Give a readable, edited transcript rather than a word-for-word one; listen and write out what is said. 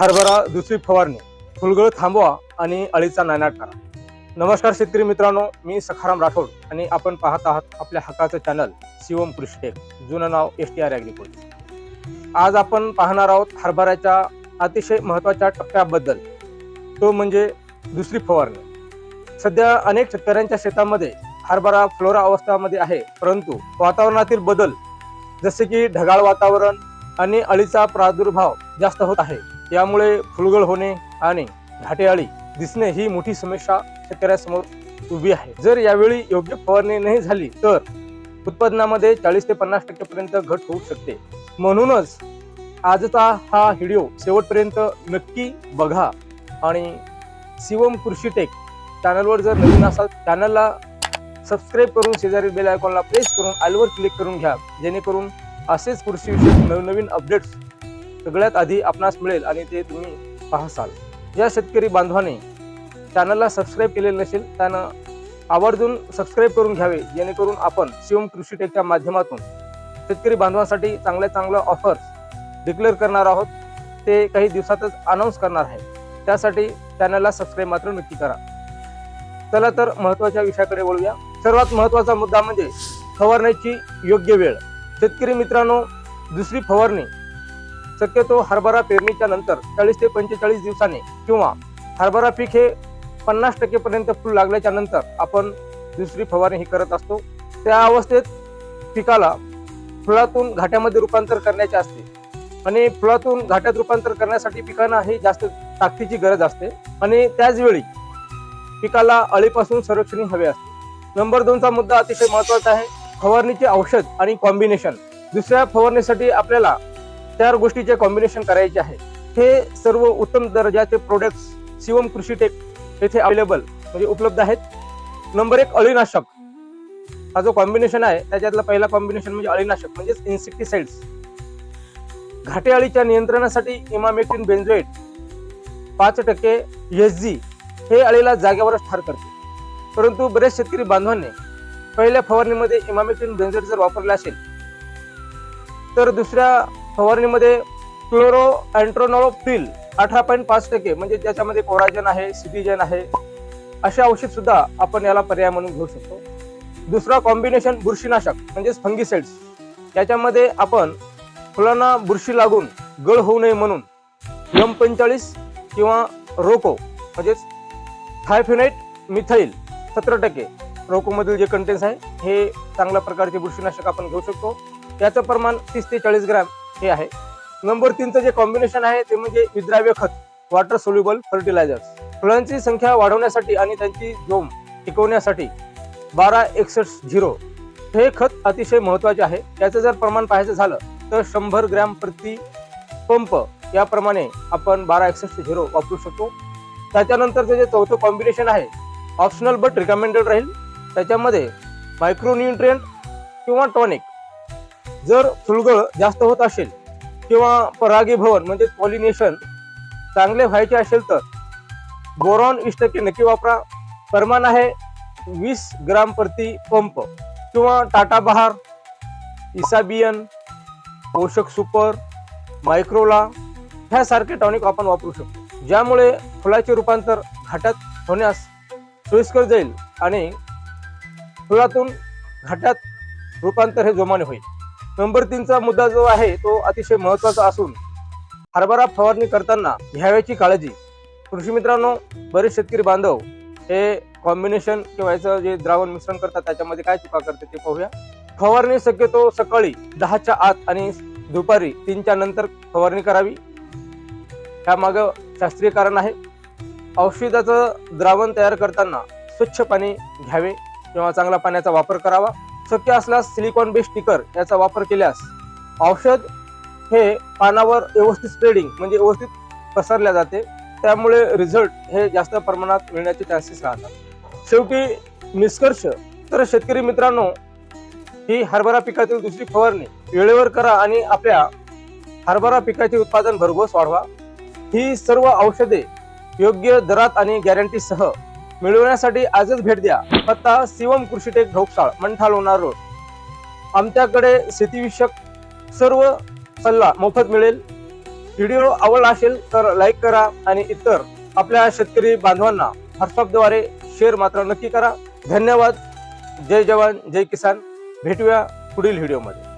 हरभरा दुसरी फवारणी, फुलगळ थांबवा आणि अळीचा नायनाट करा. नमस्कार शेतकरी मित्रांनो, मी सखाराम राठोड आणि आपण पाहत आहात आपल्या हक्काचं चॅनल शिवम कृषी टेक, जुनं नाव STR ॲग्रिकल्चर. आज आपण पाहणार आहोत हरभऱ्याच्या अतिशय महत्त्वाच्या टप्प्याबद्दल, तो म्हणजे दुसरी फवारणी. सध्या अनेक शेतकऱ्यांच्या शेतामध्ये हरभरा फ्लोरा अवस्थामध्ये आहे, परंतु वातावरणातील बदल जसे की ढगाळ वातावरण आणि अळीचा प्रादुर्भाव जास्त होत आहे. यामुळे फुलगळ होणे आणि घाटे अळी दिसणे ही मोठी समस्या शेतकऱ्यांसमोर उभी आहे. जर यावेळी योग्य फवारणी नाही झाली तर उत्पादनामध्ये 40 ते 50% पर्यंत घट होऊ शकते. म्हणूनच आजचा हा व्हिडिओ शेवटपर्यंत नक्की बघा आणि शिवम कृषी टेक चॅनलवर जर नवीन असाल चॅनलला सबस्क्राईब करून शेजारी बेल आयकॉनला प्रेस करून ऑलवर क्लिक करून घ्या, जेणेकरून असेच कृषीविषयक नवनवीन अपडेट्स सगळ्यात आधी आपणास मिळेल आणि ते तुम्ही पाहसाल. ज्या शेतकरी बांधवाने चॅनलला सबस्क्राईब केलेले नसेल त्यांना आवर्जून सबस्क्राईब करून घ्यावे, जेणेकरून आपण शिवम कृषी टेकच्या माध्यमातून शेतकरी बांधवांसाठी चांगल्या ऑफर्स डिक्लेअर करणार आहोत. ते काही दिवसातच अनाऊन्स करणार आहे. त्यासाठी चॅनलला सबस्क्राईब मात्र नक्की करा. चला तर महत्त्वाच्या विषयाकडे वळूया. सर्वात महत्त्वाचा मुद्दा म्हणजे फवारण्याची योग्य वेळ. शेतकरी मित्रांनो, दुसरी फवारणी शक्यतो हरभरा पेरणीच्या नंतर 40 ते 45 दिवसांनी किंवा हरभरा पीक हे 50% पर्यंत फुल लागल्याच्या नंतर आपण दुसरी फवारणी ही करत असतो. त्या अवस्थेत पिकाला फुलातून घाट्यामध्ये रूपांतर करण्याचे असते आणि फुलातून घाट्यात रूपांतर करण्यासाठी पिकांना ही जास्त ताकदीची गरज असते आणि त्याचवेळी पिकाला अळीपासून संरक्षण हवे असते. नंबर 2चा मुद्दा अतिशय महत्त्वाचा आहे, फवारणीचे औषध आणि कॉम्बिनेशन. दुसऱ्या फवारणीसाठी आपल्याला 4 गोष्टीचे कॉम्बिनेशन करायचे आहे. हे सर्व उत्तम दर्जाचे प्रोडक्ट्स शिवम कृषी टेक येथे अवेलेबल म्हणजे उपलब्ध आहेत. नंबर 1 अळीनाशक. हा जो कॉम्बिनेशन आहे त्याच्यातला पहिला कॉम्बिनेशन म्हणजे अळीनाशक म्हणजेच इन्सेक्टिसाइड्स. घाटे अळीच्या नियंत्रणासाठी इमामेक्टिन बेंझोएट 5% SG हे अळीला जागेवरच ठार करते. परंतु बरेच शेतकरी बांधवांनी पहिल्या फवारणीमध्ये इमामेक्टिन बेंझोएट जर वापरले असेल तर दुसऱ्या फवारणीमध्ये क्लोरो अँट्रोनोलोप्रिल 18.5% म्हणजे ज्याच्यामध्ये कोराजन आहे, सिटीजन आहे, असे औषध सुद्धा आपण याला पर्याय म्हणून घेऊ शकतो. दुसरा कॉम्बिनेशन बुरशीनाशक म्हणजेच फंगिसाइड्स. याच्यामध्ये आपण फुलांना बुरशी लागून गळ होऊ नये म्हणून M45 किंवा रोको म्हणजेच थायफेनाइट मिथाइल 17% रोको मधील जे कंटेन्स आहे हे चांगल्या प्रकारचे बुरशीनाशक आपण घेऊ शकतो. याचं प्रमाण 30 ते 40 ग्रॅम हे आहे. नंबर 3चं जे कॉम्बिनेशन आहे ते म्हणजे विद्राव्य खत, वॉटर सोल्युबल फर्टिलायझर्स. फुलांची संख्या वाढवण्यासाठी आणि त्यांची जोम टिकवण्यासाठी 12-61-0 हे खत अतिशय महत्त्वाचे आहे. त्याचं जर प्रमाण पाहायचं झालं तर 100 ग्रॅम प्रति पंप याप्रमाणे आपण 12-61-0 वापरू शकतो. त्याच्यानंतरचं जे चौथं कॉम्बिनेशन आहे ऑप्शनल बट रिकमेंडेड राहील. त्याच्यामध्ये मायक्रोन्यूट्रिएंट किंवा टॉनिक. जर फुलगळ जास्त होत असेल किंवा परागीभवन म्हणजे पॉलिनेशन चांगले व्हायचे असेल तर बोरॉन 20% नक्की वापरा. प्रमाण आहे 20 ग्राम प्रति पंप किंवा टाटा बहार, इसाबियन, पोषक सुपर, मायक्रोला ह्यासारखे टॉनिक आपण वापरू शकतो, ज्यामुळे फुलाचे रूपांतर घाट्यात होण्यास सोयीस्कर जाईल आणि फुलातून घाट्यात रूपांतर हे जोमाने होईल. नंबर 3चा मुद्दा जो आहे तो अतिशय महत्त्वाचा असून हरभरा फवारणी करताना घ्यावयाची काळजी. कृषी मित्रांनो, बरेच शेतकरी बांधव हे कॉम्बिनेशन किंवा याचं जे द्रावण मिश्रण करतात त्याच्यामध्ये काय चुका करते ते पाहूया. फवारणी शक्यतो सकाळी 10च्या आत आणि दुपारी 3च्या नंतर फवारणी करावी. त्यामागं शास्त्रीय कारण आहे. औषधाचं द्रावण तयार करताना स्वच्छ पाणी घ्यावे किंवा चांगला पाण्याचा वापर करावा. शक्य असल्यास सिलिकॉन बेस्ड स्टिकर याचा वापर केल्यास औषध हे पानावर व्यवस्थित स्प्रेडिंग म्हणजे व्यवस्थित पसरल्या जाते. त्यामुळे रिझल्ट हे जास्त प्रमाणात मिळण्याचे चान्सेस राहतात. शेवटी निष्कर्ष तर शेतकरी मित्रांनो, ही हरभरा पिकातील दुसरी फवारणी वेळेवर करा आणि आपल्या हरभरा पिकाचे उत्पादन भरघोस वाढवा. ही सर्व औषधे योग्य दरात आणि गॅरंटीसह मिळवण्यासाठी आजच भेट द्या. पत्ता शिवम कृषी टेक ढोकसाळ, मंठा लोणार रोड. आमच्याकडे शेतीविषयक सर्व सल्ला मोफत मिळेल. व्हिडिओ आवडला असेल तर लाईक करा आणि इतर आपल्या शेतकरी बांधवांना व्हॉट्सअपद्वारे शेअर मात्र नक्की करा. धन्यवाद. जय जवान जय किसान. भेटूया पुढील व्हिडिओमध्ये.